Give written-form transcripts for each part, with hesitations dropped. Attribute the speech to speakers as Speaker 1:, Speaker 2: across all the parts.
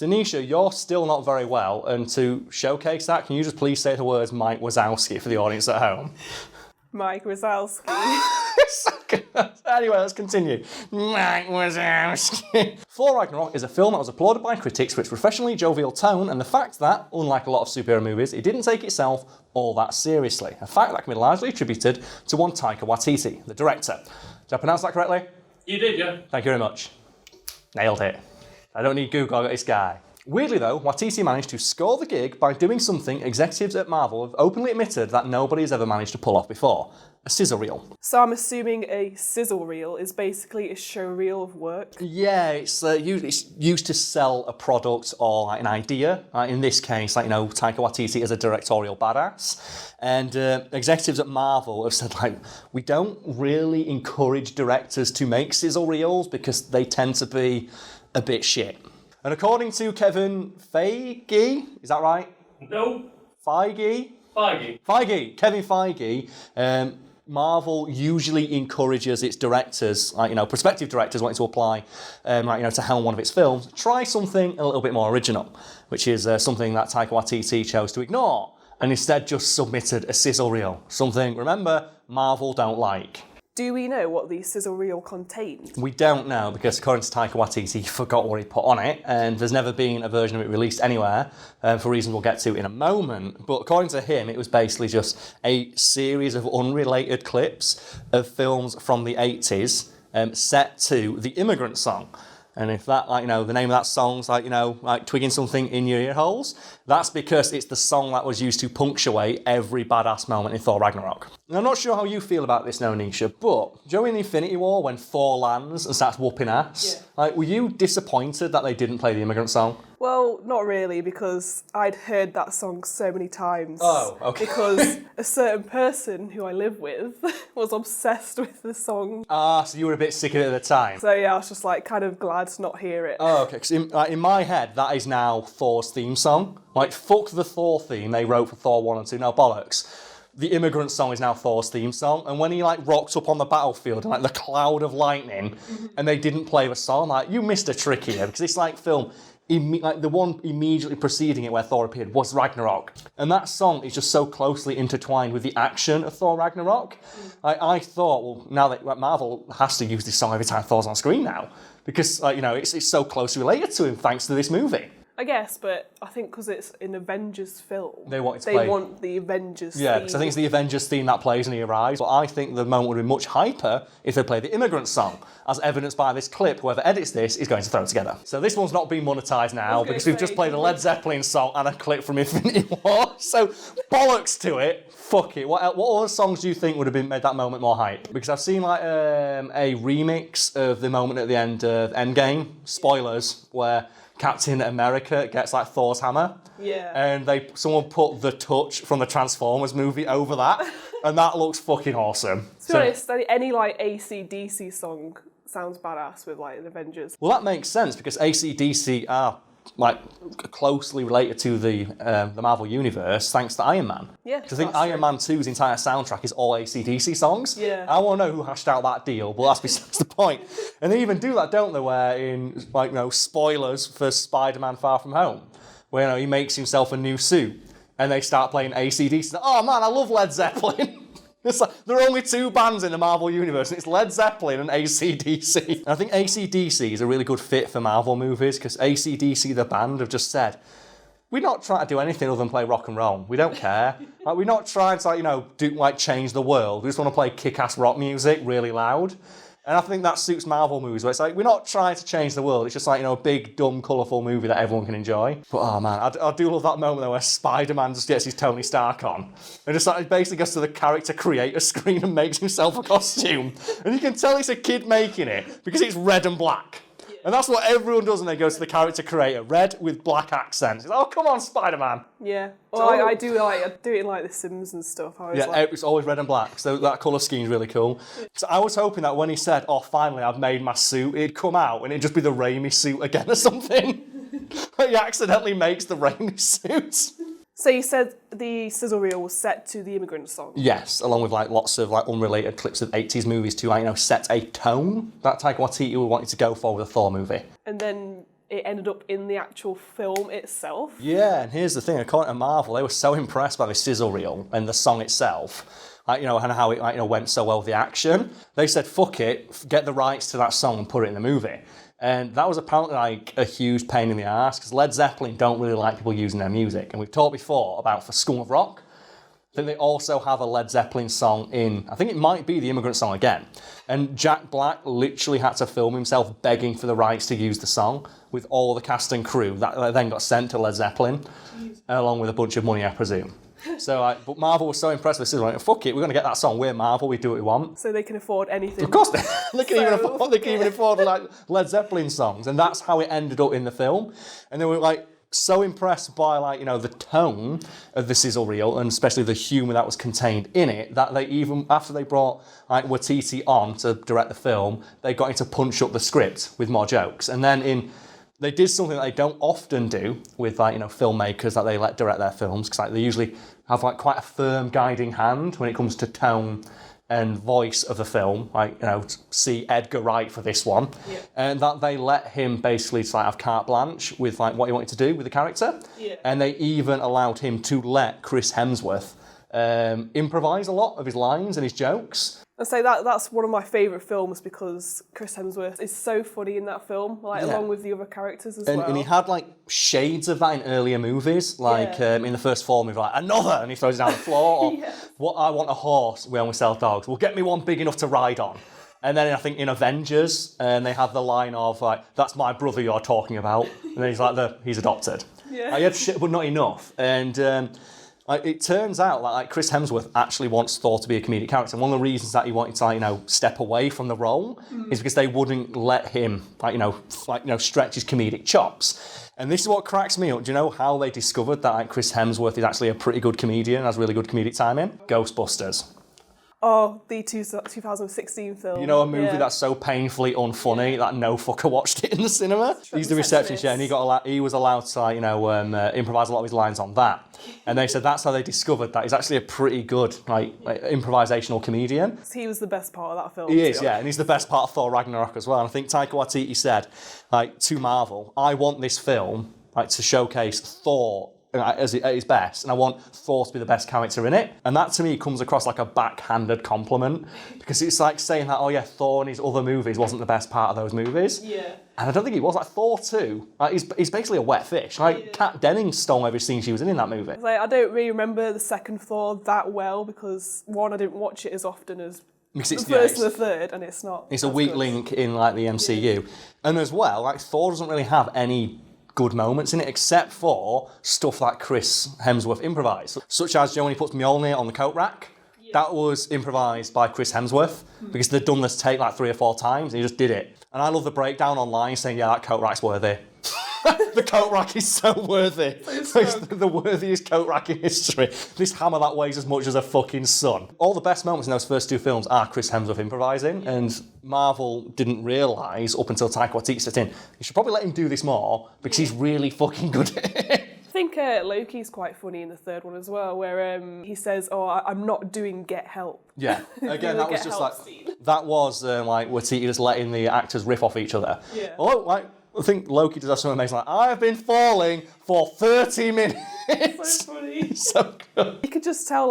Speaker 1: So Nisha, you're still not very well, and to showcase that, can you just please say the words Mike Wazowski for the audience at home?
Speaker 2: Mike Wazowski.
Speaker 1: Anyway, let's continue. Mike Wazowski. Thor Ragnarok is a film that was applauded by critics for its professionally jovial tone and the fact that, unlike a lot of superhero movies, it didn't take itself all that seriously. A fact that can be largely attributed to one Taika Waititi, the director. Did I pronounce that correctly?
Speaker 3: You did, yeah.
Speaker 1: Thank you very much. Nailed it. I don't need Google, I got this guy. Weirdly though, Waititi managed to score the gig by doing something executives at Marvel have openly admitted that nobody has ever managed to pull off before. A sizzle reel.
Speaker 2: So I'm assuming a sizzle reel is basically a show reel of work?
Speaker 1: Yeah, it's used to sell a product or like an idea. In this case, Taika Waititi is a directorial badass. And executives at Marvel have said, we don't really encourage directors to make sizzle reels because they tend to be a bit shit. And according to Kevin Feige, is that right?
Speaker 3: No.
Speaker 1: Feige? Kevin Feige, Marvel usually encourages its directors, prospective directors wanting to apply, to helm one of its films, try something a little bit more original, which is something that Taika Waititi chose to ignore, and instead just submitted a sizzle reel, something, remember, Marvel don't like.
Speaker 2: Do we know what the sizzle reel contained?
Speaker 1: We don't know, because according to Taika Waititi, he forgot what he put on it, and there's never been a version of it released anywhere, for reasons we'll get to in a moment. But according to him, it was basically just a series of unrelated clips of films from the 80s set to the Immigrant Song. And if that, the name of that song's like twigging something in your ear holes, that's because it's the song that was used to punctuate every badass moment in Thor Ragnarok. And I'm not sure how you feel about this now, Nisha, but during the Infinity War, when Thor lands and starts whooping ass, were you disappointed that they didn't play the Immigrant Song?
Speaker 2: Well, not really, because I'd heard that song so many times.
Speaker 1: Oh, okay.
Speaker 2: Because a certain person who I live with was obsessed with the song.
Speaker 1: Ah, so you were a bit sick of it at the time.
Speaker 2: So yeah, I was just kind of glad to not hear it.
Speaker 1: Oh, okay. Because in my head, that is now Thor's theme song. Fuck the Thor theme they wrote for Thor 1 and 2. No, bollocks. The Immigrant Song is now Thor's theme song, and when he rocks up on the battlefield and the cloud of lightning, and they didn't play the song, you missed a trick here, because it's film. The one immediately preceding it where Thor appeared was Ragnarok. And that song is just so closely intertwined with the action of Thor Ragnarok. I thought, well, now that Marvel has to use this song every time Thor's on screen now, because it's so closely related to him thanks to this movie.
Speaker 2: I guess, but I think because it's an Avengers film,
Speaker 1: they want
Speaker 2: the Avengers theme.
Speaker 1: Yeah, because I think it's the Avengers theme that plays when he arrives. But I think the moment would be much hyper if they play the Immigrant Song, as evidenced by this clip. Whoever edits this is going to throw it together. So this one's not being monetised now because we've just played a Led Zeppelin song and a clip from Infinity War. So bollocks to it. Fuck it. What other songs do you think would have made that moment more hype? Because I've seen a remix of the moment at the end of Endgame, spoilers, where Captain America gets Thor's hammer.
Speaker 2: Yeah.
Speaker 1: And someone put The Touch from the Transformers movie over that. And that looks fucking awesome.
Speaker 2: To be honest, any AC/DC song sounds badass with the Avengers.
Speaker 1: Well, that makes sense because AC/DC are closely related to the Marvel Universe thanks to Iron Man.
Speaker 2: Yeah.
Speaker 1: Because I think Iron Man 2's entire soundtrack is all AC/DC songs.
Speaker 2: Yeah.
Speaker 1: I want to know who hashed out that deal, but that's besides the point. And they even do that, don't they, where in, spoilers for Spider-Man Far From Home, where, he makes himself a new suit, and they start playing AC/DC. Oh man, I love Led Zeppelin. It's there are only two bands in the Marvel Universe, and it's Led Zeppelin and AC/DC. And I think AC/DC is a really good fit for Marvel movies, because AC/DC, the band, have just said, we're not trying to do anything other than play rock and roll. We don't care. We're not trying to, change the world. We just want to play kick-ass rock music really loud. And I think that suits Marvel movies, where it's we're not trying to change the world. It's just a big, dumb, colourful movie that everyone can enjoy. But oh man, I do love that moment though where Spider-Man just gets his Tony Stark on. And just basically goes to the character creator screen and makes himself a costume. And you can tell it's a kid making it because it's red and black. And that's what everyone does when they go to the character creator. Red with black accents. Oh, come on, Spider-Man.
Speaker 2: Yeah. Well, I do it in The Sims and stuff.
Speaker 1: It's always red and black. So that colour scheme is really cool. So I was hoping that when he said, oh, finally, I've made my suit, it'd come out and it'd just be the Raimi suit again or something. He accidentally makes the Raimi suit.
Speaker 2: So you said the sizzle reel was set to the Immigrant Song?
Speaker 1: Yes, along with lots of unrelated clips of 80s movies to set a tone that Taika Waititi wanted to go for with a Thor movie.
Speaker 2: And then it ended up in the actual film itself.
Speaker 1: Yeah, and here's the thing, according to Marvel, they were so impressed by the sizzle reel and the song itself, and how it went so well with the action. They said, fuck it, get the rights to that song and put it in the movie. And that was apparently like a huge pain in the arse, because Led Zeppelin don't really like people using their music. And we've talked before about for School of Rock, I think they also have a Led Zeppelin song in, I think it might be the Immigrant Song again. And Jack Black literally had to film himself begging for the rights to use the song with all the cast and crew that then got sent to Led Zeppelin, along with a bunch of money, I presume. So, but Marvel was so impressed with this, like, fuck it, we're going to get that song. We're Marvel, we do what we want.
Speaker 2: So they can afford anything.
Speaker 1: Of course, they can even afford like Led Zeppelin songs, and that's how it ended up in the film. And they were like so impressed by the tone of the sizzle reel, and especially the humour that was contained in it, that they even after they brought Waititi on to direct the film, they got him to punch up the script with more jokes, and then they did something that they don't often do with filmmakers that they let direct their films, because they usually have quite a firm guiding hand when it comes to tone and voice of the film, see Edgar Wright for this one, and that they let him basically have carte blanche with what he wanted to do with the character, and they even allowed him to let Chris Hemsworth improvise a lot of his lines and his jokes.
Speaker 2: I'd say that's one of my favourite films, because Chris Hemsworth is so funny in that film, along with the other characters as well.
Speaker 1: And he had shades of that in earlier movies, in the first Thor movie, another, and he throws it down the floor, or what, I want a horse, we only sell dogs, well get me one big enough to ride on. And then I think in Avengers, they have the line of that's my brother you're talking about, and then he's he's adopted. Yeah. He had shit, but not enough. And it turns out that Chris Hemsworth actually wants Thor to be a comedic character. And one of the reasons that he wanted to step away from the role is because they wouldn't let him stretch his comedic chops. And this is what cracks me up. Do you know how they discovered that Chris Hemsworth is actually a pretty good comedian, has really good comedic timing? Ghostbusters.
Speaker 2: Oh, the 2016 film.
Speaker 1: You know, a movie that's so painfully unfunny that no fucker watched it in the cinema? He's the receptionist, and he was allowed to, improvise a lot of his lines on that. And they said that's how they discovered that he's actually a pretty good, improvisational comedian.
Speaker 2: He was the best part of that film.
Speaker 1: He is, yeah, and he's the best part of Thor Ragnarok as well. And I think Taika Waititi said, to Marvel, I want this film, to showcase Thor at his best, and I want Thor to be the best character in it. And that to me comes across like a backhanded compliment, because it's like saying that, oh yeah, Thor in his other movies wasn't the best part of those movies. Yeah. And I don't think he was. Thor 2, he's basically a wet fish. Kat Dennings stole every scene she was in that movie.
Speaker 2: I don't really remember the second Thor that well, because one, I didn't watch it as often as the first and the third, and it's not.
Speaker 1: It's a weak link in the MCU. Yeah. And as well, Thor doesn't really have any good moments in it, except for stuff that Chris Hemsworth improvised, such as when he puts Mjolnir on the coat rack. Yeah. That was improvised by Chris Hemsworth, because they'd done this take 3 or 4 times, and he just did it. And I love the breakdown online saying, yeah, that coat rack's worthy. The coat rack is so worthy. It's the worthiest coat rack in history. This hammer that weighs as much as a fucking sun. All the best moments in those first 2 films are Chris Hemsworth improvising, and Marvel didn't realise up until Taika Waititi set in, you should probably let him do this more, because he's really fucking good at it.
Speaker 2: I think Loki's quite funny in the third one as well, where he says, oh, I'm not doing get help.
Speaker 1: Yeah, again, that was just that was Waititi just letting the actors riff off each other. Yeah. Although, I think Loki does have something amazing, I've been falling for 30 minutes.
Speaker 2: So funny.
Speaker 1: So good.
Speaker 2: You could just tell,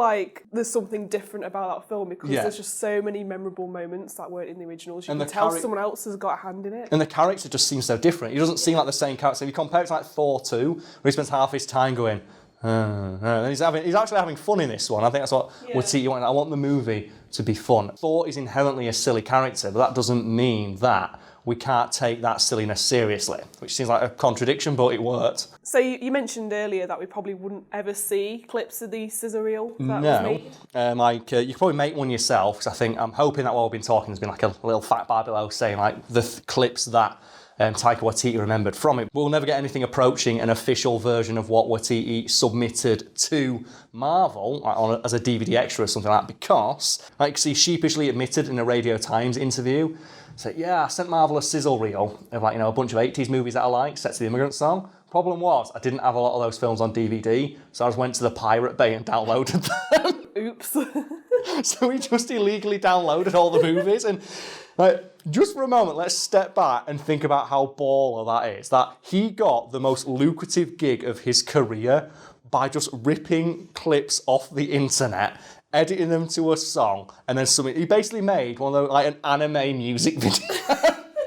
Speaker 2: there's something different about that film, because there's just so many memorable moments that weren't in the originals. You can tell someone else has got a hand in it.
Speaker 1: And the character just seems so different. He doesn't seem like the same character. If you compare it to Thor 2, where he spends half his time going, and he's actually having fun in this one. I think that's what Waititi wanted. I want the movie to be fun. Thor is inherently a silly character, but that doesn't mean that we can't take that silliness seriously, which seems like a contradiction, but it worked.
Speaker 2: So you mentioned earlier that we probably wouldn't ever see clips of the scissor reel that was made.
Speaker 1: You could probably make one yourself, because I'm hoping that while we've been talking, there's been a little fat bar below saying the clips that Taika Waititi remembered from it. We'll never get anything approaching an official version of what Waititi submitted to Marvel as a DVD extra or something like that, because he sheepishly admitted in a Radio Times interview, said, yeah, I sent Marvel a sizzle reel of a bunch of 80s movies that I like, set to the Immigrant Song. Problem was, I didn't have a lot of those films on DVD, so I just went to the Pirate Bay and downloaded them.
Speaker 2: Oops.
Speaker 1: So he just illegally downloaded all the movies. And like, just for a moment, let's step back and think about how baller that is. That he got the most lucrative gig of his career by just ripping clips off the internet, editing them to a song, and then something. He basically made one of those, like, an anime music video.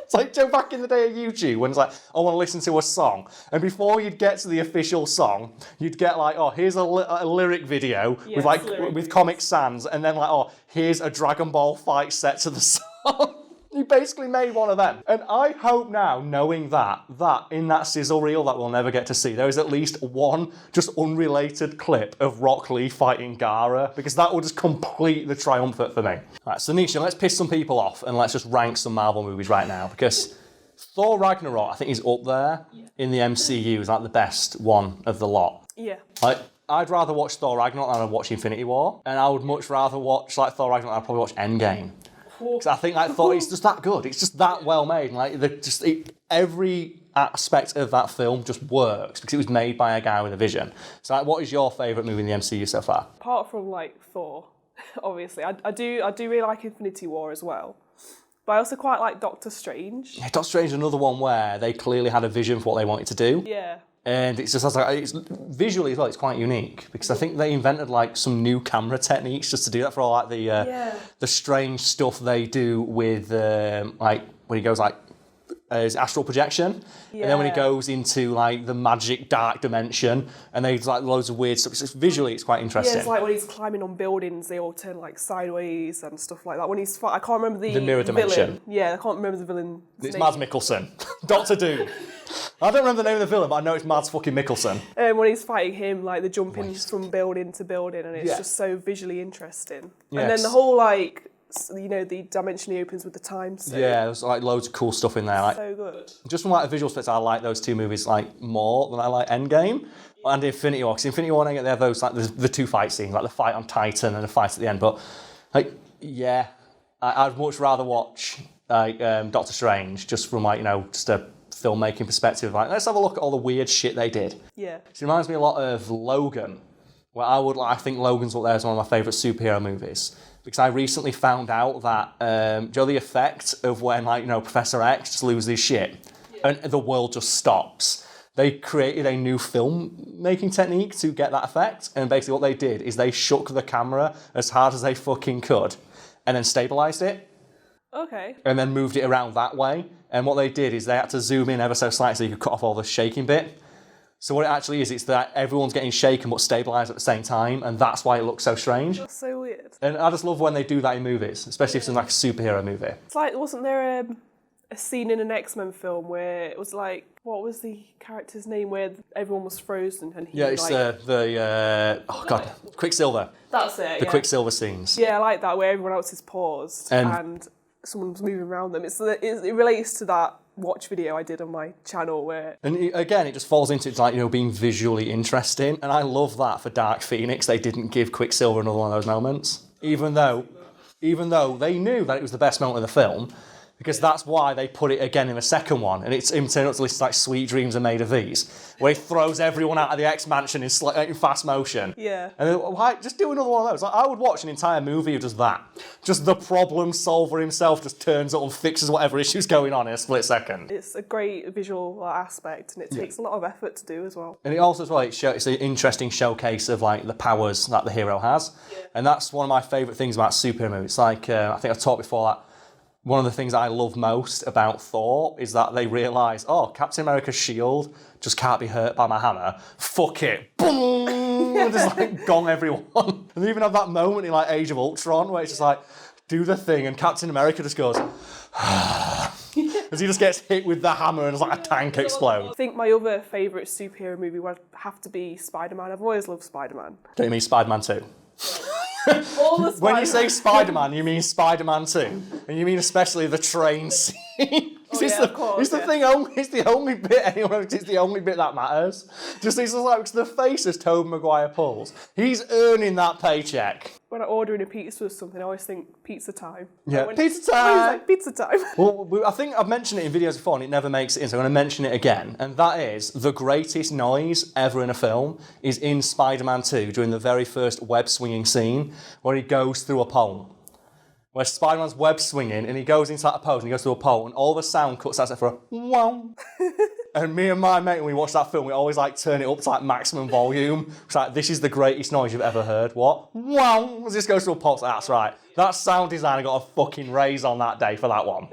Speaker 1: It's like, Joe, back in the day of YouTube, when it's like, I want to listen to a song. And before you'd get to the official song, you'd get like, oh, here's a lyric video with like with Comic Sans, and then like, oh, here's a Dragon Ball fight set to the song. He basically made one of them. And I hope now, knowing that in that sizzle reel that we'll never get to see, there is at least one just unrelated clip of Rock Lee fighting Gara, because that will just complete the triumvirate for me. Right, so Nisha, let's piss some people off and let's just rank some Marvel movies right now, because Thor Ragnarok, I think, is up there in the MCU, is like the best one of the lot.
Speaker 2: Yeah.
Speaker 1: Like, I'd rather watch Thor Ragnarok than I'd watch Infinity War, and I would much rather watch like Thor Ragnarok than I'd probably watch Endgame. Because I think like Thor, it's just that good. It's just that well made. Like every aspect of that film just works because it was made by a guy with a vision. So, like, what is your favourite movie in the MCU so far?
Speaker 2: Apart from like Thor, obviously, I do really like Infinity War as well. But I also quite like Doctor Strange.
Speaker 1: Yeah, Doctor Strange is another one where they clearly had a vision for what they wanted to do.
Speaker 2: Yeah.
Speaker 1: And it's just like, it's visually as well, it's quite unique because I think they invented like some new camera techniques just to do that for all like the strange stuff they do with like when he goes like his astral projection, and then when he goes into like the magic dark dimension, and there's like loads of weird stuff. It's visually, it's quite interesting.
Speaker 2: Yeah, it's like when he's climbing on buildings, they all turn like sideways and stuff like that. When he's I can't remember the
Speaker 1: mirror dimension.
Speaker 2: Yeah, I can't remember the villain.
Speaker 1: It's Mads Mikkelsen, Doctor Doom. I don't remember the name of the villain, but I know it's Mads fucking Mikkelsen.
Speaker 2: When he's fighting him, like the jumping from building to building, and it's just so visually interesting. Yes. And then the whole like, you know, the dimension he opens with the time stone.
Speaker 1: Yeah, there's like loads of cool stuff in there. Like,
Speaker 2: so good.
Speaker 1: Just from like a visual perspective, I like those two movies like more than I like Endgame and Infinity War. Because Infinity War and Endgame, they have those like the two fight scenes, like the fight on Titan and the fight at the end. But like, yeah, I'd much rather watch like Doctor Strange just from like, you know, just a filmmaking perspective. Like, let's have a look at all the weird shit they did.
Speaker 2: Yeah.
Speaker 1: So it reminds me a lot of Logan, where I think Logan's up there as one of my favourite superhero movies. Because I recently found out that, do you know the effect of when, like, you know, Professor X just loses his shit and the world just stops? They created a new film-making technique to get that effect, and basically what they did is they shook the camera as hard as they fucking could and then stabilised it.
Speaker 2: Okay.
Speaker 1: And then moved it around that way. And what they did is they had to zoom in ever so slightly so you could cut off all the shaking bit. So what it actually is, it's that everyone's getting shaken but stabilised at the same time, and that's why it looks so strange.
Speaker 2: That's so weird.
Speaker 1: And I just love when they do that in movies, especially if it's like a superhero movie.
Speaker 2: It's like, wasn't there a scene in an X-Men film where it was like, what was the character's name, where everyone was frozen and he
Speaker 1: it's Quicksilver.
Speaker 2: That's it,
Speaker 1: The Quicksilver scenes.
Speaker 2: Yeah, I like that, where everyone else is paused and someone's moving around them. It relates to that watch video I did on my channel where... And
Speaker 1: again, it just falls into, it's like, you know, being visually interesting. And I love that for Dark Phoenix. They didn't give Quicksilver another one of those moments. Even though they knew that it was the best moment of the film, because that's why they put it again in the second one. And it's him turning up to list like Sweet Dreams Are Made of These, where he throws everyone out of the X-Mansion in fast motion.
Speaker 2: Yeah.
Speaker 1: And then, why just do another one of those? Like, I would watch an entire movie of just that. Just the problem solver himself just turns up and fixes whatever issue's going on in a split second.
Speaker 2: It's a great visual aspect, and it takes a lot of effort to do as well.
Speaker 1: And it also, as well, it's an interesting showcase of like the powers that the hero has. Yeah. And that's one of my favourite things about superhero movies. It's like, I think I've talked before that one of the things I love most about Thor is that they realise, Captain America's shield just can't be hurt by my hammer. Fuck it. Boom! And just like gong everyone. And they even have that moment in like Age of Ultron where it's just like, do the thing, and Captain America just goes, as he just gets hit with the hammer and it's like a tank explodes.
Speaker 2: I think my other favourite superhero movie would have to be Spider-Man. I've always loved Spider-Man.
Speaker 1: Don't you mean Spider-Man 2?
Speaker 2: When
Speaker 1: you say Spider-Man, you mean Spider-Man 2, and you mean especially the train scene. It's the only bit anyone. It's the only bit that matters. Just it's like the face as Tobey Maguire pulls. He's earning that paycheck.
Speaker 2: when I'm ordering a pizza or something, I always think pizza time.
Speaker 1: Yeah,
Speaker 2: like
Speaker 1: pizza time!
Speaker 2: Like, pizza time.
Speaker 1: Well, I think I've mentioned it in videos before and it never makes it in, so I'm going to mention it again. And that is, the greatest noise ever in a film is in Spider-Man 2 during the very first web-swinging scene where he goes through a pole. Where Spider-Man's web swinging and he goes into that pose and he goes through a pole and all the sound cuts out for a wow. And me and my mate, when we watch that film, we always like turn it up to like maximum volume. It's like, this is the greatest noise you've ever heard. What? Wow. As this goes through a pole, that's right. That sound designer got a fucking raise on that day for that one.